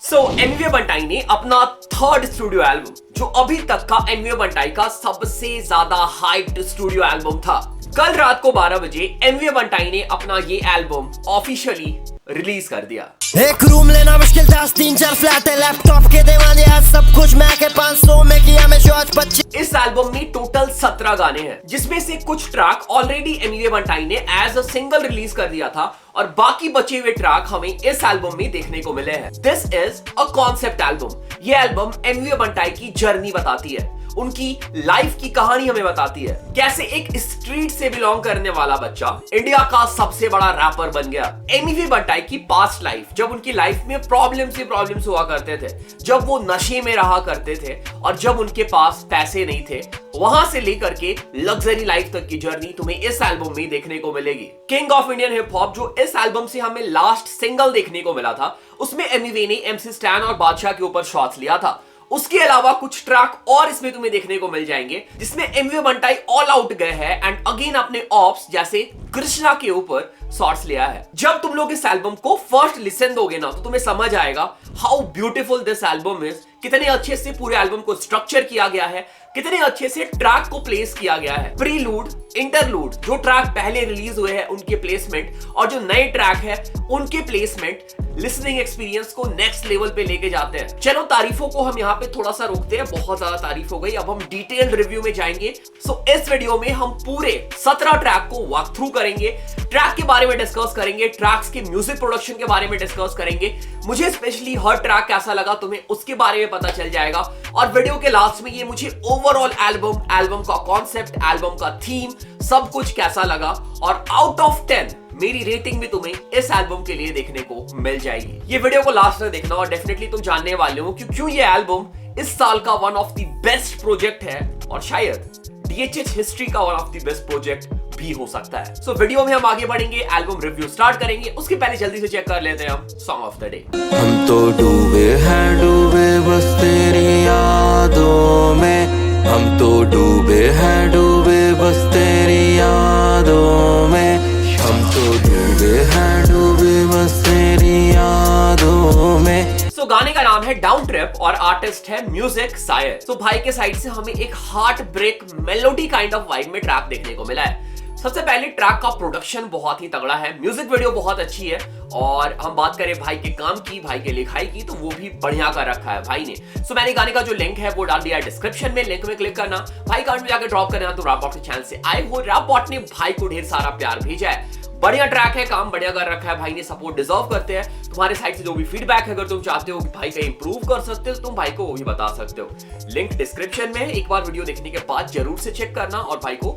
सो N V बंटाई ने अपना third studio album, जो अभी तक का एनवी बंटाई का सबसे ज्यादा हाइप्ड स्टूडियो एल्बम था, कल रात को 12 बजे एनवी बंटाई ने अपना ये एल्बम ऑफिशियली रिलीज कर दिया। एक रूम लेना मुश्किल था, 3-4 फ्लैट है, लैपटॉप के दीवाने आज सब कुछ मैं के 500 में किया मैं शॉट 25। इस एल्बम में टोटल 17 गाने हैं, जिसमें से कुछ ट्रैक ऑलरेडी एनवी बंटाई ने एज अ सिंगल रिलीज कर दिया था और बाकी बचे हुए ट्रैक हमें इस एल्बम में देखने को मिले हैं। This is a concept album. ये एल्बम एनवी बंटाई की जर्नी बताती है, उनकी लाइफ की कहानी हमें बताती है, कैसे एक स्ट्रीट से बिलोंग करने वाला बच्चा इंडिया का सबसे बड़ा रैपर बन गया। एनवी बंटाई की पास्ट लाइफ, जब उनकी लाइफ में प्रॉब्लम्स हुआ करते थे, जब वो नशे में रहा करते थे और जब उनके पास पैसे नहीं थे, वहां से लेकर के लग्जरी लाइफ तक की जर्नी तुम्हें इस एल्बम में देखने को मिलेगी। King of Indian hip hop, जो इस एल्बम से हमें लास्ट सिंगल देखने को मिला था, उसमें एनवी ने MC स्टैन और बादशाह के ऊपर शॉट्स लिया था। उसके अलावा कुछ ट्रैक और इसमें तुम्हें देखने को मिल जाएंगे, जिसमें एनवी बंटाई ऑल आउट गए हैं एंड अगेन अपने ऑप्स जैसे कृष्णा के ऊपर शॉट्स लिया है। जब तुम लोग इस एल्बम को फर्स्ट लिसन दोगे ना, तो तुम्हें समझ आएगा how beautiful this album is, कितने अच्छे से पूरे एल्बम को स्ट्रक्चर किया गया है, कितने अच्छे से ट्रैक को प्लेस किया गया है। प्रीलूड, इंटरलूड, जो ट्रैक पहले रिलीज हुए हैं उनके प्लेसमेंट और जो नए ट्रैक है उनके प्लेसमेंट लिसनिंग एक्सपीरियंस को नेक्स्ट लेवल पे लेके जाते हैं। चलो तारीफों को हम यहाँ पे थोड़ा सा रोकते हैं, बहुत ज्यादा तारीफ हो गई, अब हम डिटेल्ड रिव्यू में जाएंगे। सो इस वीडियो में हम पूरे 17 ट्रैक को वॉक थ्रू करेंगे, ट्रैक के बारे में डिस्कस करेंगे, ट्रैक्स के म्यूजिक प्रोडक्शन के बारे में डिस्कस करेंगे, मुझे स्पेशली हर ट्रैक कैसा लगा तुम्हें उसके बारे में पता चल जाएगा, और वीडियो के लास्ट में ये मुझे ओवरऑल एल्बम का कॉन्सेप्ट, एल्बम का थीम, सब कुछ कैसा लगा और आउट ऑफ 10 मेरी रेटिंग भी तुम्हें इस एल्बम के लिए देखने को मिल जाएगी। ये वीडियो को लास्ट तक देखना और डेफिनेटली तुम जानने वाले हो कि क्यों ये एल्बम इस साल का one of the best project है और शायद DHH हिस्ट्री का one of the best project भी हो सकता है। सो वीडियो में हम आगे बढ़ेंगे, एल्बम रिव्यू स्टार्ट करेंगे, उसके पहले जल्दी से चेक कर लेते हैं हम सॉन्ग ऑफ द डे। हम तो डूबे हैं डूबे बस तेरी यादों में, हम तो डूबे हैं डूबे बस तेरी यादों में, हम तो डूबे हैं डूबे बस तेरी यादों में। सो गाने का नाम है डाउन ट्रिप और आर्टिस्ट है म्यूजिक सायर। सो भाई के साइड से हमें एक heart break melody kind of vibe में ट्रैक देखने को मिला है। सबसे पहले ट्रैक का प्रोडक्शन बहुत ही तगड़ा है, म्यूजिक वीडियो बहुत अच्छी है, और हम बात करें भाई के काम की, भाई के लिखाई की, तो वो भी बढ़िया कर रखा है भाई ने। सो मैंने गाने का जो लिंक है वो डाल दिया है डिस्क्रिप्शन में, लिंक में क्लिक करना, भाई कार्ड में जाकर ड्रॉप करना। तो रैपबॉट के चैनल से आए हो, रैपबॉट ने भाई को ढेर सारा प्यार भेजा है, बढ़िया ट्रैक है, काम बढ़िया कर रखा है भाई ने, सपोर्ट डिजर्व करते हैं। तुम्हारे साइड से जो भी फीडबैक है, अगर तुम चाहते हो कि भाई का इंप्रूव कर सकते हो तो तुम भाई को वो भी बता सकते हो। लिंक डिस्क्रिप्शन में है, एक बार वीडियो देखने के बाद जरूर से चेक करना और भाई को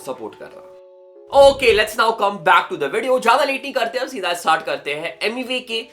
सपोर्ट करना। Okay, let's now come back to the video. ज्यादा लेट नहीं करते हैं, सीधा स्टार्ट करते हैं एनवी के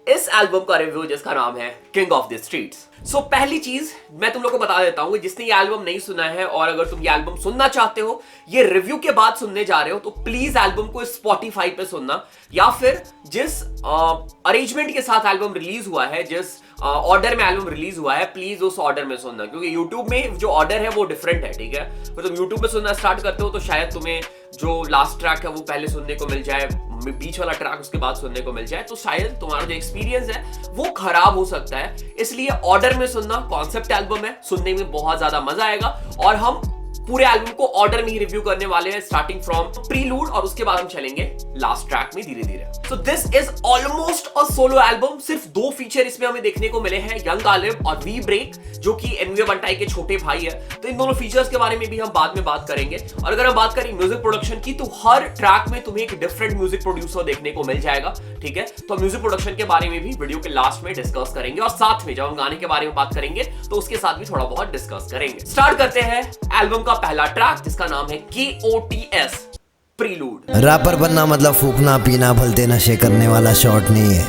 इस एल्बम का रिव्यू, जिसका नाम है किंग ऑफ द स्ट्रीट्स। सो पहली चीज मैं तुम लोग को बता देता हूं, जिसने ये एल्बम नहीं सुना है और अगर तुम ये एल्बम सुनना चाहते हो, ये रिव्यू के बाद सुनने जा रहे हो, तो प्लीज एल्बम को स्पॉटिफाई पे सुनना, या फिर जिस अरेंजमेंट के साथ एल्बम रिलीज हुआ है, जिस ऑर्डर में एल्बम रिलीज हुआ है, प्लीज उस ऑर्डर में सुनना, क्योंकि यूट्यूब में जो ऑर्डर है वो डिफरेंट है, ठीक है। तो तुम यूट्यूब में सुनना स्टार्ट करते हो तो शायद तुम्हें जो लास्ट ट्रैक है वो पहले सुनने को मिल जाए, बीच वाला ट्रैक उसके बाद सुनने को मिल जाए, तो शायद तुम्हारा जो एक्सपीरियंस है वो खराब हो सकता है। इसलिए ऑर्डर में सुनना, कॉन्सेप्ट एल्बम है, सुनने में बहुत ज्यादा मजा आएगा, और हम पूरे एल्बम को ऑर्डर में ही रिव्यू करने वाले हैं, स्टार्टिंग फ्रॉम प्रीलूड, और उसके बाद हम चलेंगे लास्ट ट्रैक में धीरे धीरे। So this is almost a solo album. सिर्फ 2 फीचर इसमें हमें देखने को मिले हैं, यंग गालिब और वी ब्रेक, जो कि एनवी बंटाई के छोटे भाई है। तो इन दोनों फीचर्स के बारे में भी हम बाद में बात करेंगे। और अगर हम बात करें म्यूजिक प्रोडक्शन की, तो हर ट्रैक में तुम्हें एक डिफरेंट म्यूजिक प्रोड्यूसर देखने को मिल जाएगा, ठीक है। तो म्यूजिक प्रोडक्शन के बारे में भी वीडियो के लास्ट में डिस्कस करेंगे, और साथ में जब हम गाने के बारे में बात करेंगे तो उसके साथ भी थोड़ा बहुत डिस्कस करेंगे। स्टार्ट करते हैं एल्बम का पहला ट्रैक, जिसका नाम है KOTS प्रीलूड। रैपर बनना मतलब फूकना पीना भलते नशे करने वाला शॉट नहीं है,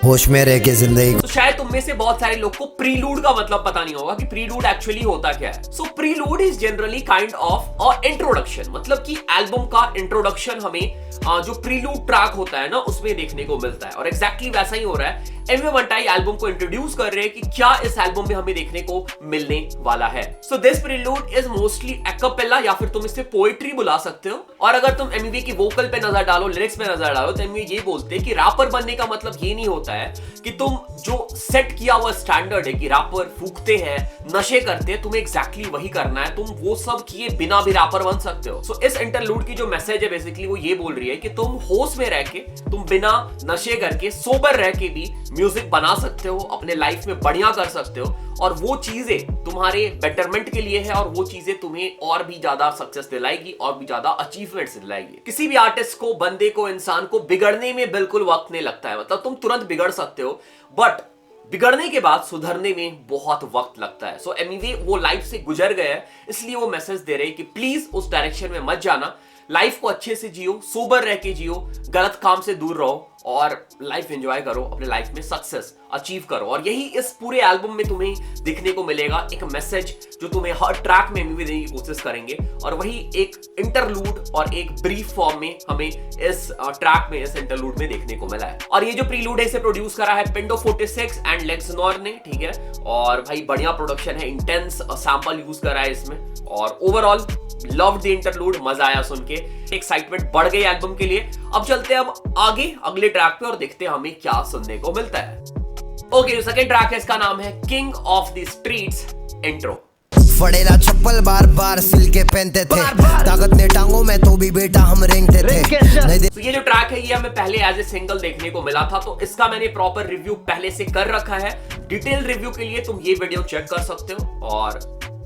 होश में रह के जिंदगी। तो शायद तुम में से बहुत सारे लोग को प्रीलूड का मतलब पता नहीं होगा कि प्रीलूड एक्चुअली होता क्या है। So prelude is generally kind of a introduction, मतलब कि एल्बम का इंट्रोडक्शन हमें जो प्रीलूड ट्रैक होता है ना उसमें देखने को मिलता है, और एग्जैक्टली वैसा ही हो रहा है। एमवी बंटाई एल्बम को इंट्रोड्यूस कर रहे हैं कि क्या इस एल्बम में हमें देखने को मिलने वाला है। So this prelude is mostly a cappella या फिर तुम इसे पोएट्री बुला सकते हो। और अगर तुम एमवी की वोकल पे नजर डालो, लिरिक्स पे नजर डालो, तो एमवी ये बोलते हैं कि रैपर बनने का मतलब ये नहीं होता है कि तुम जो सेट किया हुआ स्टैंडर्ड है कि रैपर फूकते हैं, नशे करते हैं, तुम्हें एग्जैक्टली वही करना है, तुम वो सब किए बिना भी रैपर बन सकते हो। सो इस इंटरलूड की जो मैसेज है बेसिकली वो ये बोल रही है कि तुम होश में रह के, तुम बिना नशे करके, सोबर रह के भी म्यूजिक बना सकते हो, अपने लाइफ में बढ़िया कर सकते हो, और वो चीजें तुम्हारे बेटरमेंट के लिए है और वो चीजें तुम्हें और भी ज्यादा सक्सेस दिलाएगी और भी ज्यादा अचीवमेंट्स दिलाएगी। किसी भी आर्टिस्ट को, बंदे को, इंसान को बिगड़ने में बिल्कुल वक्त नहीं लगता है। मतलब तुम तुरंत बिगड़ सकते हो, बट बिगड़ने के बाद सुधरने में बहुत वक्त लगता है। सो एमवी वो लाइफ से गुजर गए हैं, इसलिए वो मैसेज दे रहे हैं कि प्लीज उस डायरेक्शन में मत जाना, लाइफ को अच्छे से जियो, सोबर रह के जियो, गलत काम से दूर रहो और लाइफ एंजॉय करो, अपने लाइफ में सक्सेस अचीव करो। और यही इस पूरे एल्बम में तुम्हें दिखने को मिलेगा, एक मैसेज जो तुम्हें हर ट्रैक में एमवी देने की कोशिश करेंगे। और वही एक इंटरलूड और एक ब्रीफ फॉर्म में हमें इस ट्रैक में, इस इंटरलूड में देखने को मिला है। और ये जो प्रीलूड है इसे प्रोड्यूस करा है पिंडो 46 एंड लेक्सनोर ने, ठीक है। और भाई बढ़िया प्रोडक्शन है, इंटेंस सैंपल यूज करा है इसमें, और ओवरऑल लव द इंटरलूड, मजा आया सुन के, एक्साइटमेंट बढ़ गई एल्बम के लिए। अब चलते हैं अब आगे अगले ट्रैक पे और देखते हैं हमें क्या सुनने को मिलता है। ओके, जो सेकंड ट्रैक है इसका नाम है King of the Streets intro. फड़ेला चप्पल बार बार सिल के पहनते थे, ताकत ने टांगों में तो भी बेटा हम रेंगते थे। तो ये जो ट्रैक है ये हमें पहले एज ए सिंगल देखने को मिला था, तो इसका मैंने प्रॉपर रिव्यू पहले से कर रखा है। डिटेल रिव्यू के लिए तुम ये वीडियो चेक कर सकते हो और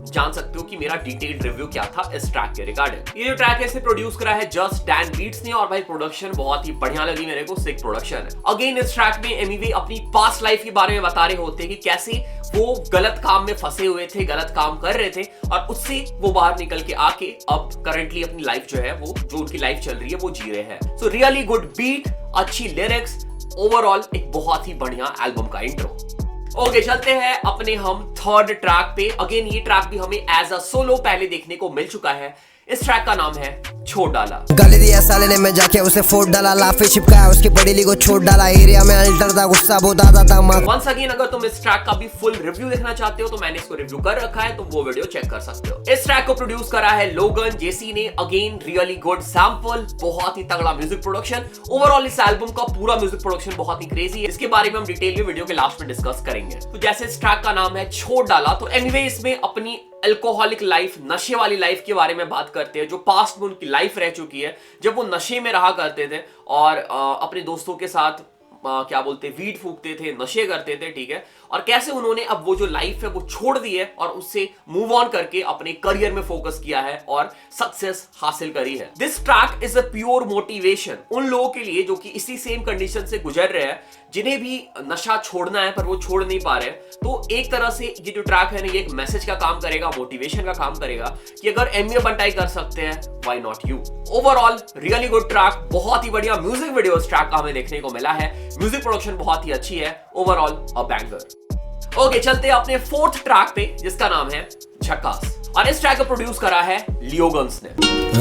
जान सकते हो कि मेरा डिटेल्ड रिव्यू क्या था इस ट्रैक के रिगार्डिंग। ये जो ट्रैक है इसे प्रोड्यूस करा है जस्ट डैन बीट्स ने, और भाई प्रोडक्शन बहुत ही बढ़िया लगी मेरे को, सिक प्रोडक्शन है। अगेन इस ट्रैक में एमवी अपनी पास्ट लाइफ के बारे में बता रहे होते हैं कि कैसे वो गलत काम में फंसे हुए थे, गलत काम कर रहे थे, और उससे वो बाहर निकल के आके अब करंटली अपनी लाइफ जो है वो, जो उनकी लाइफ चल रही है वो जी रहे हैं। सो रियली गुड बीट, अच्छी लिरिक्स, ओवरऑल एक बहुत ही बढ़िया एल्बम का इंट्रो। ओके, चलते हैं अपने हम थर्ड ट्रैक पे। अगेन ये ट्रैक भी हमें एज अ सोलो पहले देखने को मिल चुका है। इस ट्रैक का नाम है छोड़ डाला। गाली दिया साले ने, मैं जाके उसे फोड़ डाला, लाफे चिपकाया उसकी बड़ी ली को छोड़ डाला, एरिया में अल्टर था, गुस्सा बहुत आता था। वंस अगेन अगर तुम इस ट्रैक का भी फुल रिव्यू देखना चाहते हो तो मैंने इसको रिव्यू कर रखा है, तुम वो वीडियो चेक कर सकते हो। इस ट्रैक को प्रोड्यूस करा है लोगन जेसी ने। अगेन रियली गुड सैंपल, बहुत ही तगड़ा म्यूजिक प्रोडक्शन। ओवरऑल इस एल्बम का पूरा म्यूजिक प्रोडक्शन बहुत ही क्रेजी है, इसके बारे में हम डिटेल में वीडियो के लास्ट में डिस्कस करेंगे। तो जैसे इस ट्रैक का नाम है छोड़ डाला, तो एनीवे इसमें अपनी अल्कोहलिक लाइफ, नशे वाली लाइफ के बारे में बात करते हैं, जो पास्ट में उनकी लाइफ रह चुकी है, जब वो नशे में रहा करते थे और अपने दोस्तों के साथ क्या बोलते, वीड फूकते थे, नशे करते थे, ठीक है। और कैसे उन्होंने अब वो जो लाइफ है वो छोड़ दी है और उससे मूव ऑन करके अपने करियर में फोकस किया है और सक्सेस हासिल करी है। This track is a pure motivation उन लोगों के लिए जो कि इसी सेम कंडीशन से गुजर रहे हैं, जिन्हें भी नशा छोड़ना है पर वो छोड़ नहीं पा रहे। तो एक तरह से ये जो ट्रैक है ना, ये एक मैसेज का काम करेगा, मोटिवेशन का काम करेगा कि अगर एमवी बंटाई कर सकते हैं, why not you. Overall really good track, बहुत ही बढ़िया म्यूजिक वीडियो इस ट्रैक का हमें देखने को मिला है, म्यूजिक प्रोडक्शन बहुत ही अच्छी है, ओवरऑल अ बैंगर। ओके, चलते हैं अपने फोर्थ ट्रैक पे जिसका नाम है झकास, और इस ट्रैक को प्रोड्यूस करा है लियोगन्स ने।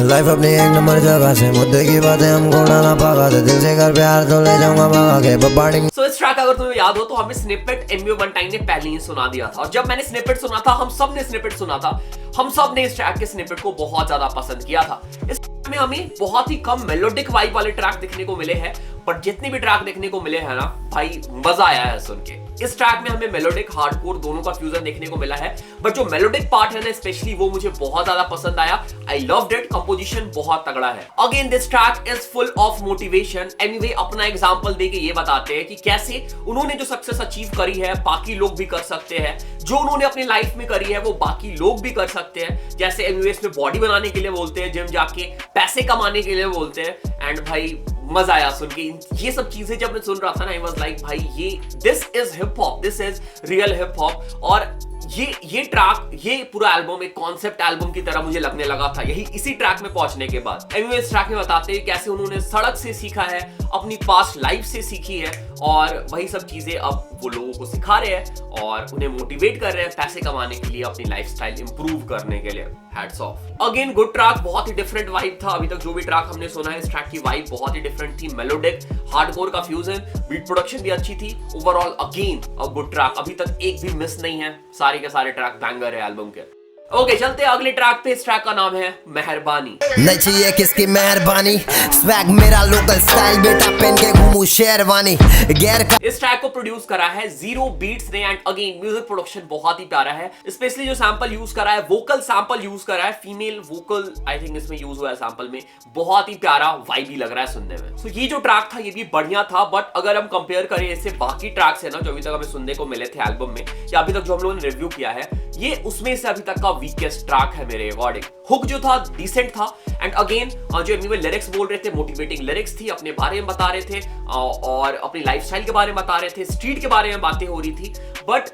लाइफ अपनी एक नंबर जगह से, मुद्दे की बातें हमको ना पागा दे, दिल से कर प्यार तो ले जाऊंगा भागा के बबाड़ी। सो इस ट्रैक अगर तुम्हें याद हो तो हमें स्निपेट एमवी बंटाई ने पहले ही सुना दिया था, और जब मैंने स्निपेट सुना था, हम सब ने स्निपेट सुना था, हम सब ने इस ट्रैक के स्निपेट को बहुत ज्यादा पसंद किया था। इस में हमें बहुत ही कम मेलोडिक वाइब वाले ट्रैक देखने को मिले हैं, पर जितने भी ट्रैक देखने को मिले हैं ना भाई, मजा आया है सुन के। इस ट्रैक में हमें मेलोडिक हार्डकोर दोनों का फ्यूजन देखने को मिला है, बट जो मेलोडिक पार्ट है ना स्पेशली, वो मुझे बहुत ज्यादा पसंद आया। आई लव्ड इट, कंपोजिशन बहुत तगड़ा है। Again this track is full of motivation. Anyway अपना एग्जांपल देके ये बताते हैं कि कैसे उन्होंने जो सक्सेस अचीव करी है बाकी लोग भी कर सकते हैं, जो उन्होंने अपनी लाइफ में करी है वो बाकी लोग भी कर सकते हैं। जैसे एनीवे इसमें बॉडी बनाने के लिए बोलते हैं, जिम जाके पैसे कमाने के लिए बोलते हैं, एंड भाई मजा आया सुन के। ये सब चीजें जब मैं सुन रहा था ना, आई वाज लाइक भाई ये this is hip hop, this is real hip hop. और ये ट्रैक, ये पूरा एल्बम एक कॉन्सेप्ट एल्बम की तरह मुझे लगने लगा था यही इसी ट्रैक में पहुंचने के बाद। एमिवे इस ट्रैक में बताते हैं कैसे उन्होंने सड़क से सीखा है, अपनी पास्ट लाइफ से सीखी है, और वही सब चीजें अब वो लोगों को सिखा रहे हैं और उन्हें मोटिवेट कर रहे हैं पैसे कमाने के लिए, अपनी लाइफस्टाइल इंप्रूव करने के लिए। Hats off. Again good track, बहुत ही डिफरेंट वाइब था। अभी तक जो भी ट्रैक हमने सुना है इस ट्रैक की वाइब बहुत ही डिफरेंट थी, मेलोडिक हार्डकोर का फ्यूजन, बीट प्रोडक्शन भी अच्छी थी। Overall again a good track, अभी तक एक भी मिस नहीं है, सारे के सारे ट्रैक बैंगर है एल्बम के। ओके चलते हैं अगले ट्रैक पे। इस ट्रैक का नाम है मेहरबानी। नहीं चाहिए किसकी मेहरबानी, स्वैग मेरा लोकल स्टाइल, बेटा पहन के घूमू शेरवानी गैर का। इस ट्रैक को प्रोड्यूस करा है जीरो बीट्स ने, एंड अगेन म्यूजिक प्रोडक्शन बहुत ही प्यारा है। स्पेशली जो सैंपल यूज करा है, वोकल सैंपल यूज करा है, फीमेल वोकल आई थिंक इसमें यूज हुआ है सैंपल में, बहुत ही प्यारा वाइबी लग रहा है सुनने में। सो ये जो ट्रैक था ये भी बढ़िया था, बट अगर हम कंपेयर करें इससे बाकी ट्रैक्स है ना जो अभी तक हमें सुनने को मिले थे एल्बम में, या अभी तक जो हम लोगों ने रिव्यू किया है, ये उसमें से अभी तक का वीकेस्ट ट्रैक है मेरे अकॉर्डिंग। हुक जो था डिसेंट था, एंड अगेन जो एमिवे लिरिक्स बोल रहे थे मोटिवेटिंग लिरिक्स थी, अपने बारे में बता रहे थे और अपनी लाइफस्टाइल के बारे में बता रहे थे, स्ट्रीट के बारे में बातें हो रही थी। बट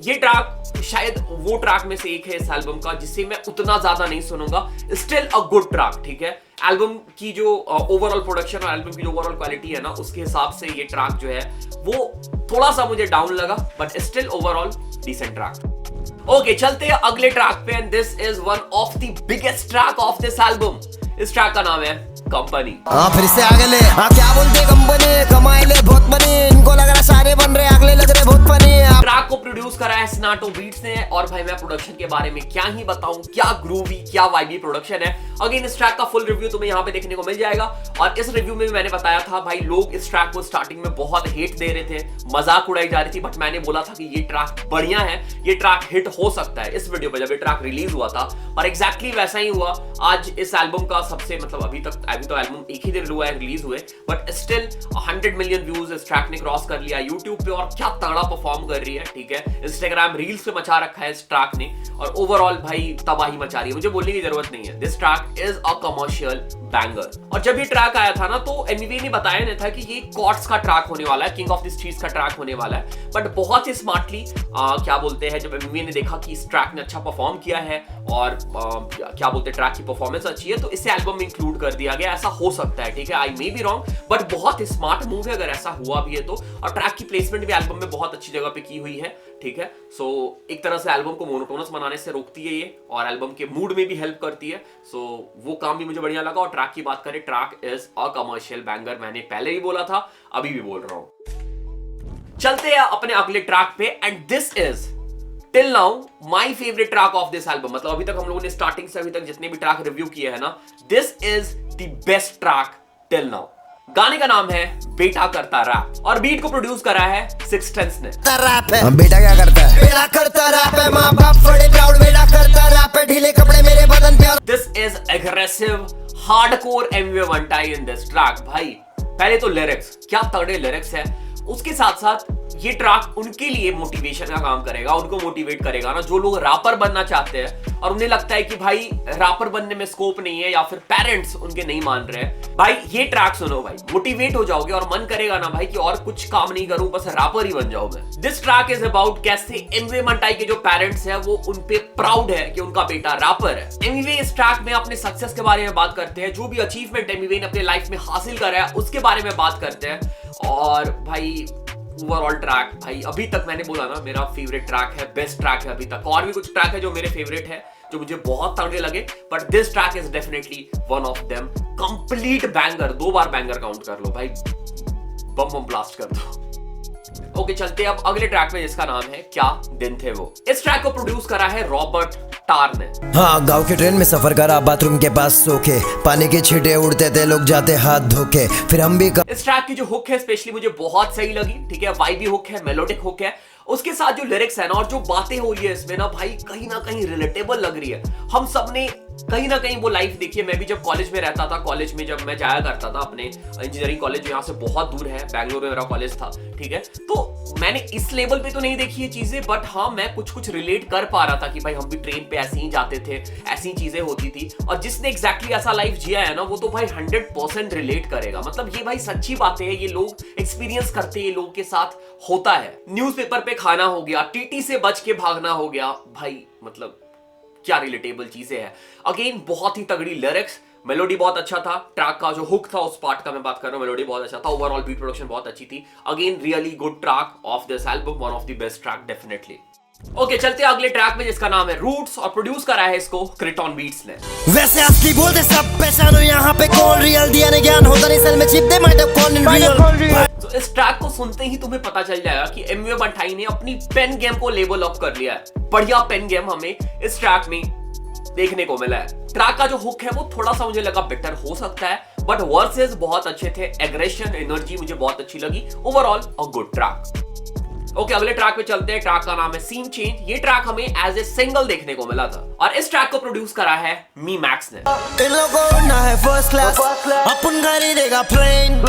ये ट्रैक शायद वो ट्रैक में से एक है इस एल्बम का जिसे मैं उतना ज्यादा नहीं सुनूंगा। स्टिल अ गुड ट्रैक, ठीक है। एल्बम की जो ओवरऑल प्रोडक्शन और एल्बम की जो ओवरऑल क्वालिटी है ना उसके हिसाब से ये ट्रैक जो है वो थोड़ा सा मुझे डाउन लगा, but still overall decent track. Okay चलते हैं अगले ट्रैक पे, and this is one of the biggest track of this album. इस ट्रैक का नाम है कंपनी। फिर से आगे ले क्या बोलते कंपनी, कमाए ले बहुत बनी, इनको लग रहा सारे बन रहे, अगले लग रहे बहुत बनी। ट्रैक को प्रोड्यूस करा है स्नाटो बीट्स ने, और भाई मैं प्रोडक्शन के बारे में क्या ही बताऊं, क्या ग्रूवी क्या वाइबी प्रोडक्शन है। अगेन इस ट्रैक का फुल रिव्यू तुम्हें यहाँ पे देखने को मिल जाएगा, और इस रिव्यू में भी मैंने बताया था भाई लोग इस ट्रैक को स्टार्टिंग में बहुत हेट दे रहे थे, मजाक उड़ाई जा रही थी, बट मैंने बोला था कि ये ट्रैक बढ़िया है, ये ट्रैक हिट हो सकता है। इस वीडियो पे जब ये ट्रैक रिलीज हुआ था और एग्जैक्टली वैसा ही हुआ। आज इस एल्बम का सबसे मतलब अभी तो एल्बम एक ही दिन हुआ है रिलीज हुए, बट स्टिल 100 मिलियन व्यूज इस ट्रैक ने क्रॉस कर लिया यूट्यूब पे, और क्या तगड़ा परफॉर्म कर रही है, ठीक है। इंस्टाग्राम रील्स पे मचा रखा है इस ट्रैक ने, और ओवरऑल भाई तबाही मचा रही है, मुझे बोलने की जरूरत नहीं है। This track is a commercial banger. और जब ये ट्रैक आया था ना तो एमिवे ने बताया नहीं था कि ये कॉर्ड्स का ट्रैक होने वाला है, किंग ऑफ द स्ट्रीट्स का ट्रैक होने वाला है, बट बहुत ही स्मार्टली क्या बोलते हैं जब एमिवे ने देखा कि इस ट्रैक ने अच्छा परफॉर्म किया है और क्या बोलते हैं ट्रैक की परफॉर्मेंस अच्छी है, तो इसे एल्बम में इंक्लूड कर दिया गया। ऐसा हो सकता है, ठीक है, आई मे बी रॉन्ग, बट बहुत ही स्मार्ट मूव है अगर ऐसा हुआ भी है तो। और ट्रैक की प्लेसमेंट भी एल्बम में बहुत अच्छी जगह पे की हुई है, ठीक है। सो एक तरह से एल्बम को मोनोटोनस बनाने से रोकती है ये, और एल्बम के मूड में भी हेल्प करती है। सो वो काम भी मुझे बढ़िया लगा। और ट्रैक की बात करें, track is a commercial banger, मैंने पहले भी बोला था, अभी भी बोल रहा हूं। चलते हैं अपने अगले ट्रैक पे, and this is till now my favourite track of this album. मतलब अभी तक हम लोगों ने स्टार्टिंग से अभी तक जितने भी ट्रैक रिव्यू किए हैं ना, this is the best track till now. गाने का नाम है बेटा करता रैप, और बीट को प्रोड्यूस करा है सिक्सटेंस ने। रैप है बेटा क्या करता है, बेटा करता रैप है, माँ बाप बड़े प्राउड, बेटा करता रैप है, ढीले कपड़े मेरे बदन पे। This is aggressive hardcore Emiway Bantai in this track. भाई पहले तो लिरिक्स, क्या तगड़े लिरिक्स है, उसके साथ साथ ये ट्रैक उनके लिए मोटिवेशन का काम करेगा, उनको मोटिवेट करेगा ना जो लोग रैपर बनना चाहते हैं और उन्हें लगता है कि भाई रैपर बनने में स्कोप नहीं है, या फिर पेरेंट्स उनके नहीं मान रहे हैं। भाई ये ट्रैक सुनो भाई, मोटिवेट हो जाओगे और मन करेगा ना भाई कि और कुछ काम नहीं करूं, बस रैपर ही बन जाऊं मैं। दिस ट्रैक इज अबाउट कैसे एमिवे वनटाई के जो पेरेंट्स हैं वो उन पे प्राउड है कि उनका बेटा रैपर है। एमिवे इस ट्रैक में अपने सक्सेस के बारे में बात करते हैं, जो भी अचीवमेंट एमिवे ने अपने लाइफ में हासिल करा है उसके बारे में बात करते हैं। और भाई ओवरऑल ट्रैक, भाई अभी तक मैंने बोला ना मेरा फेवरेट ट्रैक है, बेस्ट ट्रैक है अभी तक। और भी कुछ ट्रैक है जो मेरे फेवरेट है, जो मुझे बहुत तगड़े लगे, but this track is definitely one of them. Complete banger, 2 bar banger count कर लो भाई, बम बम ब्लास्ट कर दो। ओके चलते अब अगले ट्रैक में जिसका नाम है क्या दिन थे वो। इस ट्रैक को प्रोड्यूस करा है रॉबर्ट टार ने। हाँ, गांव की ट्रेन में सफर करा, बाथरूम के पास सो के, पानी के छींटे उड़ते थे, लोग जाते हाथ धोके, फिर हम भी इस ट्रैक की जो हुक है स्पेशली मुझे बहुत सही लगी, ठीक है। वाइबी हुक है, मेलोडिक हुक है, उसके साथ जो लिरिक्स है ना और जो बातें हो रही है इसमें ना भाई कहीं ना कहीं रिलेटेबल लग रही है। हम सब ने कहीं ना कहीं वो लाइफ देखिए, मैं भी जब कॉलेज में रहता था, कॉलेज में जब मैं जाया करता था अपने इंजीनियरिंग कॉलेज, यहाँ से बहुत दूर है, बैंगलोर में मेरा कॉलेज था, ठीक है, तो मैंने इस लेवल पे तो नहीं देखी ये चीजें, बट हाँ मैं कुछ रिलेट कर पा रहा था कि भाई हम भी ट्रेन पे ऐसे ही जाते थे, ऐसी चीजें होती थी, और जिसने एग्जैक्टली ऐसा लाइफ जिया है ना, वो तो भाई 100% रिलेट करेगा। मतलब ये भाई सच्ची बातें हैं, ये लोग एक्सपीरियंस करते हैं, ये लोगों के साथ होता है। न्यूज़पेपर पे खाना हो गया, टीटी से बच के भागना हो गया, भाई मतलब क्या रिलेटेबल चीजें हैं। अगेन बहुत ही तगड़ी लिरिक्स, मेलोडी बहुत अच्छा था, ट्रैक का जो हुक था उस पार्ट का मैं बात कर रहा हूँ, मेलोडी बहुत अच्छा था, ओवरऑल बीट प्रोडक्शन बहुत अच्छी थी। Again really good track of this album, one of the best track definitely. Okay चलते हैं अगले ट्रैक में जिसका नाम है रूट्स, और प्रोड्यूस करा है इसको क्रिटॉन बीट्स ने। वैसे असली बोलते सब पहचानो यहाँ पे कौन रियल, दिया ने ज्ञान होता नहीं सेल में चिप दे माइट ऑफ कौन इन रियल। तो इस ट्रैक को सुनते ही तुम्हें पता चल जाएगा कि एमवे बंटाई ने अपनी पेन गेम को लेवल अप कर लिया है। बढ़िया पेन गेम हमें इस ट्रैक में देखने को मिला है। ट्रैक का जो हुक है वो थोड़ा सा मुझे लगा बेटर हो सकता है, बट वर्सेस बहुत अच्छे थे, एग्रेशन एनर्जी मुझे बहुत अच्छी लगी, overall a good track. Okay अगले ट्रैक पे चलते हैं, ट्रैक का नाम है सीन चेंज। ये ट्रैक हमें एज ए सिंगल देखने को मिला था, और इस ट्रैक को प्रोड्यूस करा है मी मैक्स ने। इन लोगों को ना है फर्स्ट क्लास, अपन खरीदेगा प्लेन,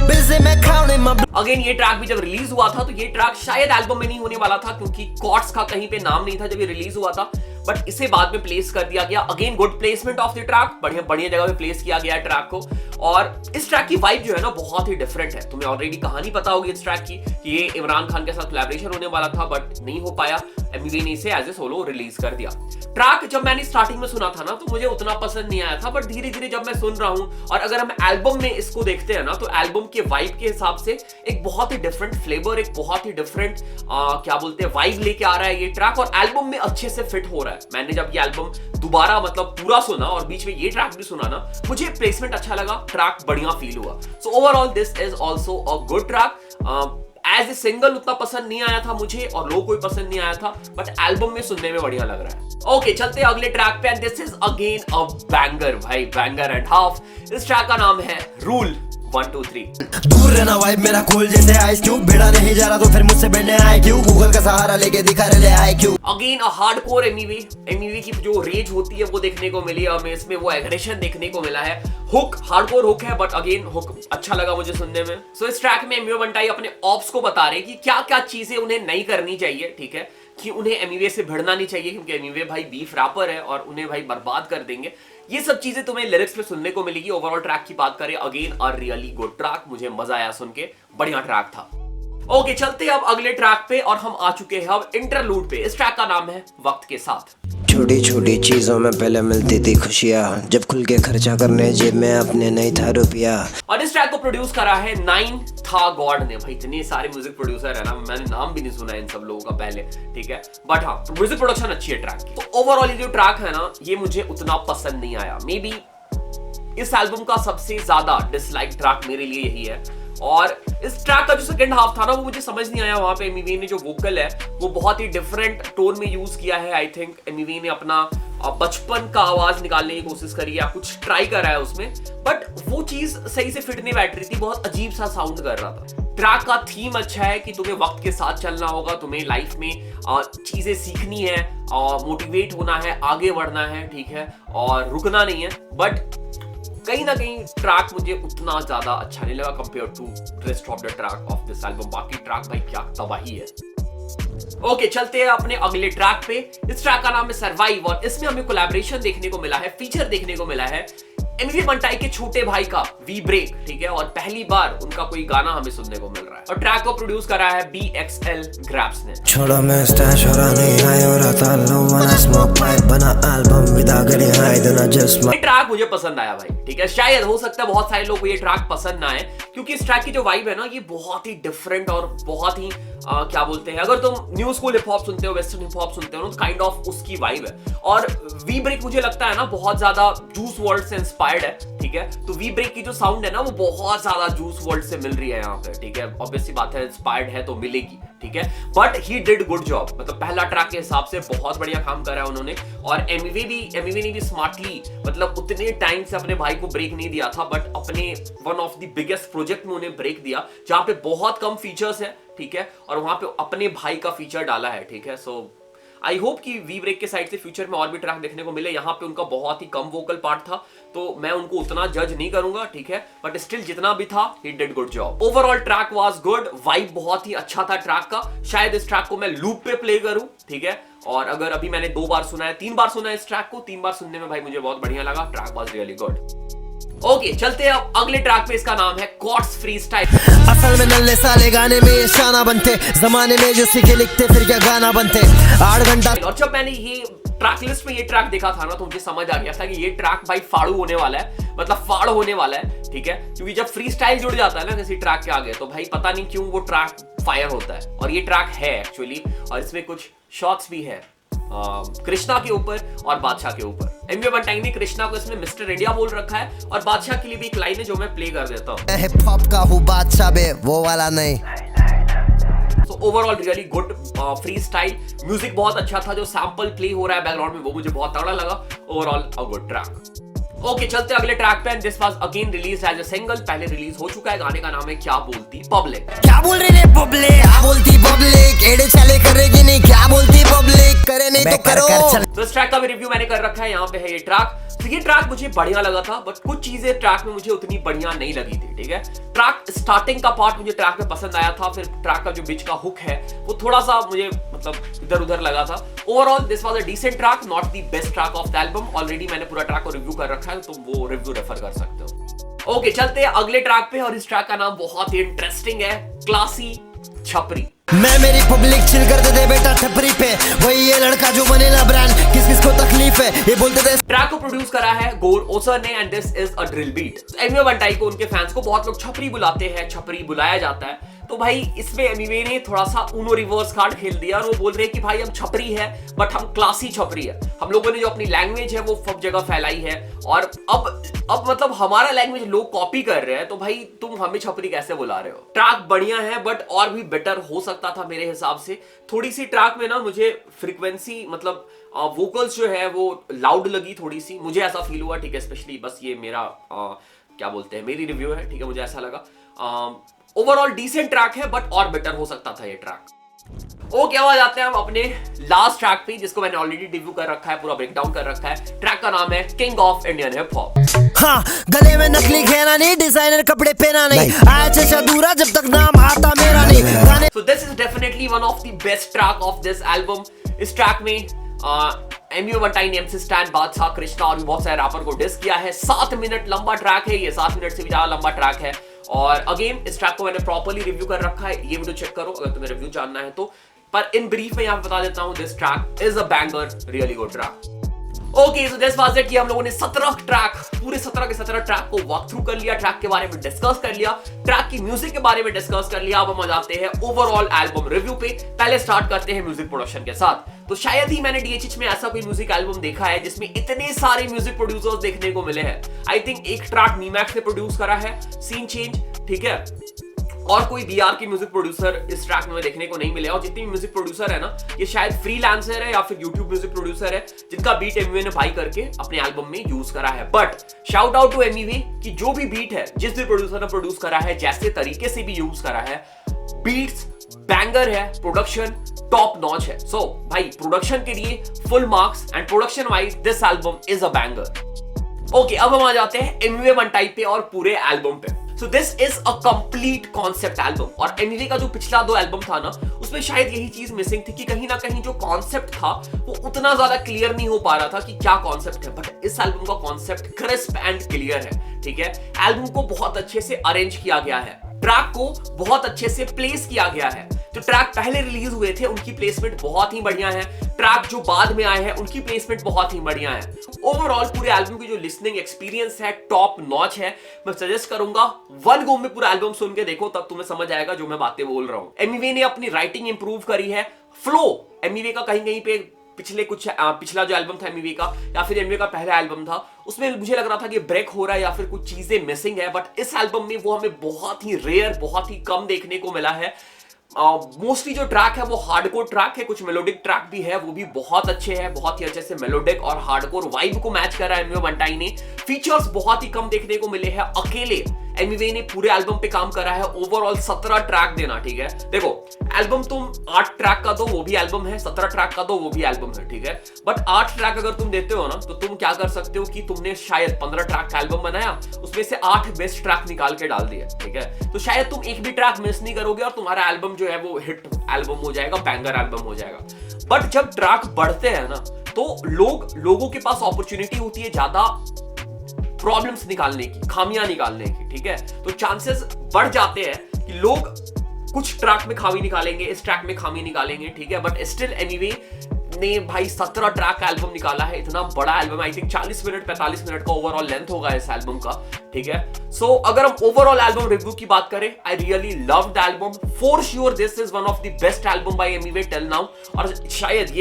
बिजी में खाने में। अगेन ये ट्रैक भी जब रिलीज हुआ था तो ये ट्रैक शायद एल्बम में नहीं होने वाला था, क्योंकि कॉर्ड्स का कहीं पे नाम नहीं था जब ये रिलीज हुआ था, बट इसे बाद में प्लेस कर दिया गया। Again good placement of the track, बढ़िया बढ़िया जगह पे प्लेस किया गया ट्रैक को, और इस ट्रैक की वाइब जो है ना बहुत ही डिफरेंट है। तुम्हें ऑलरेडी कहानी पता होगी इस ट्रैक की कि ये इमरान खान के साथ कोलैबोरेशन होने वाला था, बट नहीं हो पाया, एमवी ने इसे एज ए सोलो रिलीज कर दिया। ट्रैक जब मैंने स्टार्टिंग में सुना था ना तो मुझे उतना पसंद नहीं आया था, बट धीरे धीरे जब मैं सुन रहा हूं, और अगर हम एल्बम में इसको देखते हैं ना तो एल्बम के वाइब के हिसाब से एक बहुत ही डिफरेंट फ्लेवर, एक बहुत ही डिफरेंट क्या बोलते हैं वाइब लेके आ रहा है ये ट्रैक, और एल्बम में अच्छे से फिट हो रहा है। मैंने जब ये एल्बम दोबारा मतलब पूरा सुना और बीच में ये ट्रैक भी सुना ना, मुझे प्लेसमेंट अच्छा लगा, ट्रैक बढ़िया फील हुआ। So overall this is also a good track. As a single उतना पसंद नहीं आया था मुझे, और लोग कोई पसंद नहीं आया था, बट एल्बम में सुनने में बढ़िया लग रहा है। ओके चलते हैं अगले ट्रैक पे, and this is again a banger भाई, बैंगर एंड हाफ। इस ट्रैक का नाम है रूल 1 2 3। दूर रहना वाइब मेरा खोल जैसे आइस क्यूब, बेड़ा नहीं जा रहा तो फिर मुझसे बढ़ने आए क्यों, गूगल का सहारा लेके दिखा रहे आए क्यों। अगेन अ हार्डकोर एमवी की जो रेज होती है वो देखने को मिली हमें, इसमें वो एग्रेशन देखने को मिला है। हुक हार्डकोर हुक है, बट अगेन हुक अच्छा लगा मुझे सुनने में। सो इस ट्रैक में एमवी बंटाई अपने ऑप्स को बता रहे हैं कि क्या क्या चीजें उन्हें नहीं करनी चाहिए, ठीक है, कि उन्हें एमवे से भिड़ना नहीं चाहिए, क्योंकि एमवे भाई बीफ रैपर है और उन्हें भाई बर्बाद कर देंगे। ये सब चीजें तुम्हें लिरिक्स में सुनने को मिलेगी। ओवरऑल ट्रैक की बात करें, again a really good track, मुझे मजा आया सुन के, बढ़िया ट्रैक था। ओके चलते हैं अब अगले ट्रैक पे, और हम आ चुके हैं अब इंटरलूड पे। इस ट्रैक का नाम है वक्त के साथ। छोटी छोटी चीजों में पहले मिलती थी खुशियाँ, जब खुल के खर्चा करने जेब में अपने नहीं था रुपया। और इस ट्रैक को प्रोड्यूस करा है 9 था गॉड ने। भाई इतने सारे म्यूजिक प्रोड्यूसर है ना, मैंने नाम भी नहीं सुना इन सब लोगों का पहले, ठीक है, बट हाँ म्यूजिक प्रोडक्शन अच्छी है ट्रैक की। तो ओवरऑल ये जो ट्रैक है ना, ये मुझे उतना पसंद नहीं आया। मे बी इस एल्बम का सबसे ज्यादा डिसलाइक ट्रैक मेरे लिए यही है। और इस ट्रैक का जो सेकंड हाफ था ना, वो मुझे समझ नहीं आया। वहां पे एमवी ने जो वोकल है वो बहुत ही डिफरेंट टोन में यूज किया है। आई थिंक एमवी ने अपना बचपन का आवाज निकालने की कोशिश करी, या कुछ ट्राई करा है उसमें, बट वो चीज सही से फिट नहीं बैठ रही थी, बहुत अजीब सा साउंड कर रहा था। ट्रैक का थीम अच्छा है कि तुम्हें वक्त के साथ चलना होगा, तुम्हें लाइफ में चीजें सीखनी है, मोटिवेट होना है, आगे बढ़ना है, ठीक है, और रुकना नहीं है, बट कहीं ना कहीं ट्रैक मुझे उतना ज्यादा अच्छा नहीं लगा compare to rest of the track of this album. बाकी ट्रैक भाई क्या तबाही है। ओके चलते हैं अपने अगले ट्रैक पे। इस ट्रैक का नाम है सर्वाइव, और इसमें हमें कोलैबोरेशन देखने को मिला है, फीचर देखने को मिला है एमवी बंटाई के छोटे भाई का वी ब्रेक, ठीक है, और पहली बार उनका कोई गाना हमें सुनने को मिल रहा है। और ट्रैक को प्रोड्यूस करा है BXL ग्रैप्स ने। छोड़ो मैं स्टैश हो रहा नहीं हाई हो रहा था, लो वाला स्मोक पाइप बना album without getting high, then I just ये ट्रैक मुझे पसंद आया भाई, ठीक है, शायद हो सकता है बहुत सारे लोगों को ये ट्रैक पसंद ना आए, क्योंकि इस ट्रैक की जो वाइब है ना, ये बहुत ही डिफरेंट और बहुत ही क्या बोलते हैं, अगर तुम न्यू स्कूल हिप हॉप सुनते हो, वेस्टर्न हिप हॉप सुनते हो ना, तो काइंड ऑफ उसकी वाइब है। और वी ब्रेक मुझे लगता है ना बहुत ज्यादा जूस वर्ल्ड से इंस्पायर्ड है, ठीक है, तो वी ब्रेक की जो साउंड है ना वो बहुत ज्यादा जूस वर्ल्ड से मिल रही है यहाँ पे, ठीक है, ऑब्वियसली बात है, इंस्पायर्ड है तो मिलेगी, ठीक है, but he did good job. मतलब पहला ट्रैक के हिसाब से बहुत बढ़िया काम करा है उन्होंने, और एमवी ने भी स्मार्टली, मतलब उतने टाइम से अपने भाई को ब्रेक नहीं दिया था, बट अपने one of the biggest project में उन्हें ब्रेक दिया, जहां पे बहुत कम फीचर्स है, ठीक है, और वहां पे अपने भाई का फीचर डाला है, ठीक है। सो आई होप कि वी ब्रेक के साइड से फ्यूचर में और भी ट्रैक देखने को मिले। यहाँ पे उनका बहुत ही कम वोकल पार्ट था, तो मैं उनको उतना जज नहीं करूंगा, ठीक है, बट स्टिल जितना भी था he did good job. Overall track was good, vibe बहुत ही अच्छा था ट्रैक का। शायद इस ट्रैक को मैं लूप पे प्ले करूं, ठीक है, और अगर अभी मैंने 2 बार सुना है, 3 बार सुना है इस ट्रैक को, 3 बार सुनने में भाई मुझे बहुत बढ़िया लगा। Track was really good. Okay, चलते हैं अब अगले ट्रैक पे। इसका नाम है कॉर्ड्स फ्रीस्टाइल। असल में नल्ले साले गाने में ये शाना बनते, जमाने में जो सीखे लिखते फिर क्या गाना बनते। 8 घंटा। और जब मैंने ये ट्रैक लिस्ट में ये ट्रैक देखा था ना, तो मुझे समझ आ गया था कि ये ट्रैक भाई फाड़ू होने वाला है, मतलब फाड़ होने वाला है, ठीक है, क्योंकि जब फ्री स्टाइल जुड़ जाता है ना किसी ट्रैक के आगे, तो भाई पता नहीं क्यों वो ट्रैक फायर होता है। और ये ट्रैक है एक्चुअली, और इसमें कुछ शॉट्स भी है कृष्णा के ऊपर और बादशाह के ऊपर। एमवी बंटाई ने कृष्णा को इसमें मिस्टर इंडिया बोल रखा है, और बादशाह के लिए भी एक लाइन है जो मैं प्ले कर देता हूँ। हिप हॉप का हूँ बादशाह बे, वो वाला नहीं। So overall really good freestyle, music बहुत अच्छा था, जो सैंपल प्ले हो रहा है बैकग्राउंड में वो मुझे बहुत तगड़ा लगा। Overall a good track. Okay, चलते अगले ट्रैक पे। This was again release as a single, पहले रिलीज हो चुका है। गाने का नाम है क्या बोलती पब्लिक। क्या बोल रही है पब्लिक, क्या बोलती पब्लिक, एड़े चले करेगी नहीं, क्या बोलती पब्लिक, करे नहीं तो करो। तो इस ट्रैक का भी रिव्यू मैंने कर रखा है, यहाँ पे है ये ट्रैक। तो ये ट्रैक मुझे बढ़िया लगा था, बट कुछ चीजें ट्रैक में मुझे उतनी बढ़िया नहीं लगी थी, ठीक है। ट्रैक स्टार्टिंग का पार्ट मुझे ट्रैक में पसंद आया था, फिर ट्रैक का जो बीच का हुक है वो थोड़ा सा मुझे मतलब इधर उधर लगा था। Overall this was a decent track, not the best track of the album. Already मैंने पूरा ट्रैक को रिव्यू कर रखा है, तो वो रिव्यू रेफर कर सकते हो। ओके, चलते हैं अगले ट्रैक पे, और इस ट्रैक का नाम बहुत ही इंटरेस्टिंग है, क्लासी छपरी। मैं मेरी पब्लिक चिल करते थे बेटा छपरी पे, वही ये लड़का जो बने ना ब्रांड, किस किस को तकलीफ है ये बोलते थे। ट्रैक को प्रोड्यूस करा है गोर ओसर ने, and this is a drill beat. Emiway Bantai को उनके फैंस को बहुत लोग छपरी बुलाते हैं, छपरी बुलाया जाता है, तो भाई इसमें एमवी ने थोड़ा सा उनो रिवर्स कार्ड खेल दिया, और वो बोल रहे हैं कि भाई हम छपरी है बट हम क्लासी छपरी है। हम लोगों ने जो अपनी लैंग्वेज है वो सब जगह फैलाई है, और अब मतलब हमारा लैंग्वेज लोग कॉपी कर रहे हैं, तो भाई तुम हमें छपरी कैसे बुला रहे हो। ट्रैक बढ़िया है, बट और भी बेटर हो सकता था मेरे हिसाब से। थोड़ी सी ट्रैक में ना मुझे फ्रीक्वेंसी मतलब वोकल्स जो है वो लाउड लगी थोड़ी सी, मुझे ऐसा फील हुआ, ठीक है। स्पेशली बस ये मेरा क्या बोलते हैं, मेरी रिव्यू है, ठीक है, मुझे ऐसा लगा। ओवरऑल डिसेंट ट्रैक है, बट और बेटर हो सकता था ये ट्रैक। ओके, अब आ जाते हैं हम अपने लास्ट ट्रैक पे, जिसको मैंने ऑलरेडी रिव्यू कर रखा है, पूरा ब्रेकडाउन कर रखा है। ट्रैक का नाम है King of Indian hip hop. हाँ, गले में नकली घेरा नहीं, डिजाइनर कपड़े पहना नहीं, आया चचा दूरा जब तक नाम आता मेरा नहीं। गाने So this is definitely one of the best track of this album. इस ट्रैक में एमवी बंटाई ने MC Stan, बादशाह, कृष्णा और भी बहुत सारे रैपर को डिस किया है। 7 मिनट लंबा ट्रैक है ये, 7 मिनट से भी ज्यादा लंबा ट्रैक है। और अगेन इस ट्रैक को मैंने प्रॉपर्ली रिव्यू कर रखा है, ये वीडियो चेक करो अगर तुम्हें रिव्यू जानना है तो। पर इन ब्रीफ में यहाँ बता देता हूँ, this track is a banger, really good track. Okay, so this was it कि हम लोगों ने 17 ट्रैक, पूरे 17 के 17 ट्रैक को वॉक थ्रू कर लिया, ट्रैक के बारे में डिस्कस कर लिया, ट्रैक की म्यूजिक के बारे में डिस्कस कर लिया। अब हम आ जाते हैं ओवरऑल एल्बम रिव्यू पे। पहले स्टार्ट करते हैं म्यूजिक प्रोडक्शन के साथ। तो शायद ही मैंने DHH में ऐसा कोई म्यूजिक एल्बम देखा है जिसमें इतने सारे म्यूजिक प्रोड्यूसर्स देखने को मिले हैं। आई थिंक एक ट्रैक नीमैक्स ने प्रोड्यूस करा है, सीन चेंज, ठीक है, और कोई BR के म्यूजिक प्रोड्यूसर इस ट्रैक में देखने को नहीं मिले। और जितने भी म्यूजिक प्रोड्यूसर है ना, ये शायद फ्रीलांसर है या फिर YouTube म्यूजिक प्रोड्यूसर है, जिनका बीट एमवी ने बाई करके अपने एल्बम में यूज करा है। But shout out to MV कि जो भी बीट है, जिस भी प्रोड्यूसर ने प्रोड्यूस करा है, जैसे तरीके से भी यूज करा है, बीट्स बैंगर है, प्रोडक्शन टॉप नॉच है। सो भाई प्रोडक्शन के लिए full marks, and production wise this album is a banger. Okay, अब हम आ जाते हैं एमवी बंटाई पे और पूरे एल्बम पे। So this is a complete concept album। और एमवी का जो पिछला 2 एल्बम था ना, उसमें शायद यही चीज मिसिंग थी कि कहीं ना कहीं जो कॉन्सेप्ट था वो उतना ज्यादा क्लियर नहीं हो पा रहा था कि क्या कॉन्सेप्ट है। बट इस एल्बम का कॉन्सेप्ट क्रिस्प एंड क्लियर है, ठीक है। एल्बम को बहुत अच्छे से अरेंज किया गया है, ट्रैक को बहुत अच्छे से प्लेस किया गया है। जो ट्रैक पहले रिलीज हुए थे उनकी प्लेसमेंट बहुत ही बढ़िया है, ट्रैक जो बाद में आए हैं उनकी प्लेसमेंट बहुत ही बढ़िया है। ओवरऑल पूरे एल्बम की जो लिसनिंग एक्सपीरियंस है टॉप नॉच है। मैं सजेस्ट करूंगा 1 गो में पूरा एल्बम सुन के देखो, तब तुम्हें समझ आएगा जो मैं बातें बोल रहा हूं। एमवी ने अपनी राइटिंग इंप्रूव करी है, फ्लो एमवी का कहीं कहीं पे पिछला जो एल्बम था एमवी का, या फिर एमवी का पहला एल्बम था, उसमें मुझे लग रहा था कि ब्रेक हो रहा है या फिर कुछ चीजें मिसिंग है। बट इस एल्बम में वो हमें बहुत ही रेयर, बहुत ही कम देखने को मिला है। मोस्टली जो ट्रैक है वो हार्डकोर ट्रैक है, कुछ मेलोडिक ट्रैक भी है, वो भी बहुत अच्छे हैं, बहुत ही अच्छे से मेलोडिक और हार्डकोर वाइब को मैच कर रहा है एमवी बंटाई ने। फीचर्स बहुत ही कम देखने को मिले हैं, अकेले एमिवे ने पूरे एल्बम पे काम करा है ओवरऑल 17 ट्रैक देना, ठीक है। देखो एल्बम तुम 8 ट्रैक का दो वो भी एल्बम है, 17 ट्रैक का दो वो भी एल्बम है, ठीक है। बट 8 ट्रैक अगर तुम देते हो ना तो तुम क्या कर सकते हो कि तुमने शायद 15 ट्रैक का एल्बम बनाया, उसमें से 8 बेस्ट ट्रैक निकाल के डाल दिए, ठीक है। तो शायद तुम एक भी ट्रैक मिस नहीं करोगे और तुम्हारा एल्बम जो है वो हिट एल्बम हो जाएगा, बैंगर एल्बम हो जाएगा। बट जब ट्रैक बढ़ते हैं ना तो लोगों के पास अपॉर्चुनिटी होती है ज्यादा प्रॉब्लम्स निकालने की, खामियां निकालने की, ठीक है। तो चांसेस बढ़ जाते हैं कि लोग कुछ ट्रैक में खामी निकालेंगे, इस ट्रैक में खामी निकालेंगे, ठीक है। बट स्टिल एनीवे ने भाई 17 ट्रैक का एल्बम निकाला है, इतना बड़ा album, I think 40 minute 45 minute का ओवरऑल लेंथ होगा इस एल्बम का, ठीक है। सो अगर हम ओवरऑल एल्बम रिव्यू की बात करें, I really love the album, for sure this is one of the best album by Emiway till now, और शायद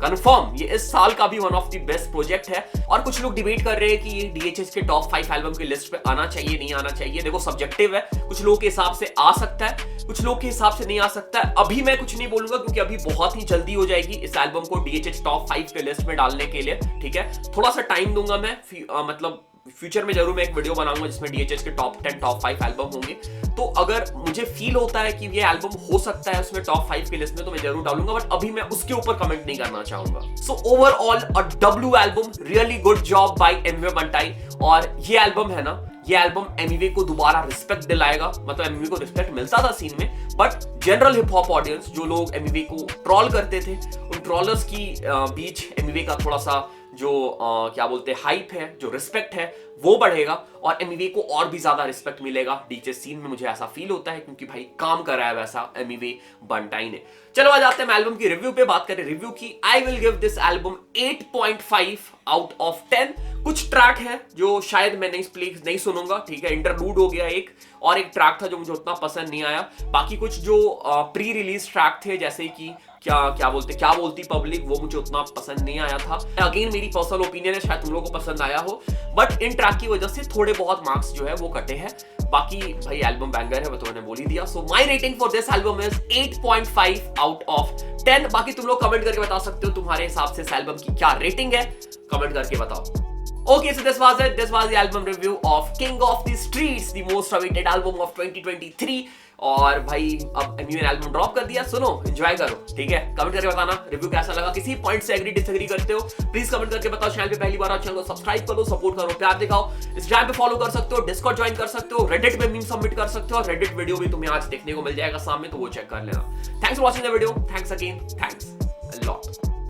कंफर्म ये इस साल का भी one of the best project है। और कुछ लोग डिबेट कर रहे हैं कि ये डीएचएच के टॉप 5 एल्बम की लिस्ट पे आना चाहिए नहीं आना चाहिए। देखो सब्जेक्टिव है, कुछ लोगों के हिसाब से आ सकता है, कुछ लोगों के हिसाब से नहीं आ सकता है। अभी मैं कुछ नहीं बोलूंगा क्योंकि अभी बहुत ही जल्दी हो जाएगी इस एल्बम को डीएचएच टॉप 5 के लिस्ट में डालने के लिए, ठीक है। थोड़ा सा टाइम दूंगा मैं, मतलब फ्यूचर में जरूर मैं एक वीडियो बनाऊंगा जिसमें डीएचएच के टॉप 10 टॉप 5 एल्बम होंगे। तो अगर मुझे फील होता है कि ये एल्बम हो सकता है उसमें टॉप 5 की लिस्ट में तो मैं जरूर डालूंगा, बट अभी मैं उसके ऊपर कमेंट नहीं करना चाहूंगा। So overall a W album, really good job by Emiway Bantai. और ये एल्बम है ना, ये एल्बम एमिवे को दोबारा रिस्पेक्ट दिलाएगा, मतलब एमिवे को रिस्पेक्ट मिलता था सीन में, but general hip hop audience जो लोग एमिवे को ट्रोल करते थे, उन ट्रोलर्स की बीच एमिवे का थोड़ा सा जो क्या बोलते हैं हाइप है, जो रिस्पेक्ट है वो बढ़ेगा और एमिवे को और भी ज्यादा रिस्पेक्ट मिलेगा डीजे सीन में, मुझे ऐसा फील होता है, क्योंकि भाई काम कर रहा है वैसा एमिवे बंटाई ने। चलो आ जाते हैं एल्बम की रिव्यू पे, बात करें रिव्यू की। I will give this album 8.5 out of 10। कुछ ट्रैक है जो शायद मैं नहीं सुनूंगा, ठीक है। इंटरलूड हो गया एक, और एक ट्रैक था जो मुझे उतना पसंद नहीं आया। बाकी कुछ जो प्री रिलीज ट्रैक थे जैसे कि क्या बोलती पब्लिक, वो मुझे उतना पसंद नहीं आया था। अगेन मेरी पर्सनल ओपिनियन है, शायद तुम लोगों को पसंद आया हो, बट इन ट्रैक की वजह से थोड़े बहुत मार्क्स जो है वो कटे हैं। बाकी भाई एल्बम बैंगर है, वो तो मैंने बोल ही दिया। So my rating for this album is 8.5 out of 10। बाकी तुम लोग कमेंट करके बता सकते हो तुम्हारे हिसाब से इस एल्बम की क्या रेटिंग है, कमेंट करके बताओ। Okay, so this was the album review of King of the Streets, the most awaited album of 2023। और भाई अब एमिवे ने एल्बम ड्रॉप कर दिया, सुनो एंजॉय करो, ठीक है। कमेंट करके बताना रिव्यू कैसा लगा, किसी पॉइंट से एग्री डिसएग्री करते हो प्लीज कमेंट करके बताओ। चैनल पे पहली बार आओ, चैनल को सब्सक्राइब करो, सपोर्ट करो, प्यार दिखाओ। इंस्टाग्राम पे फॉलो कर सकते हो, डिस्कॉर्ड ज्वाइन कर सकते हो, रेडिट पे मीम सबमिट कर सकते हो, और रेडिट वीडियो भी तुम्हें आज देखने को मिल जाएगा सामने, तो वो चेक कर लेना। Thanks for watching the video, thanks again, thanks a lot.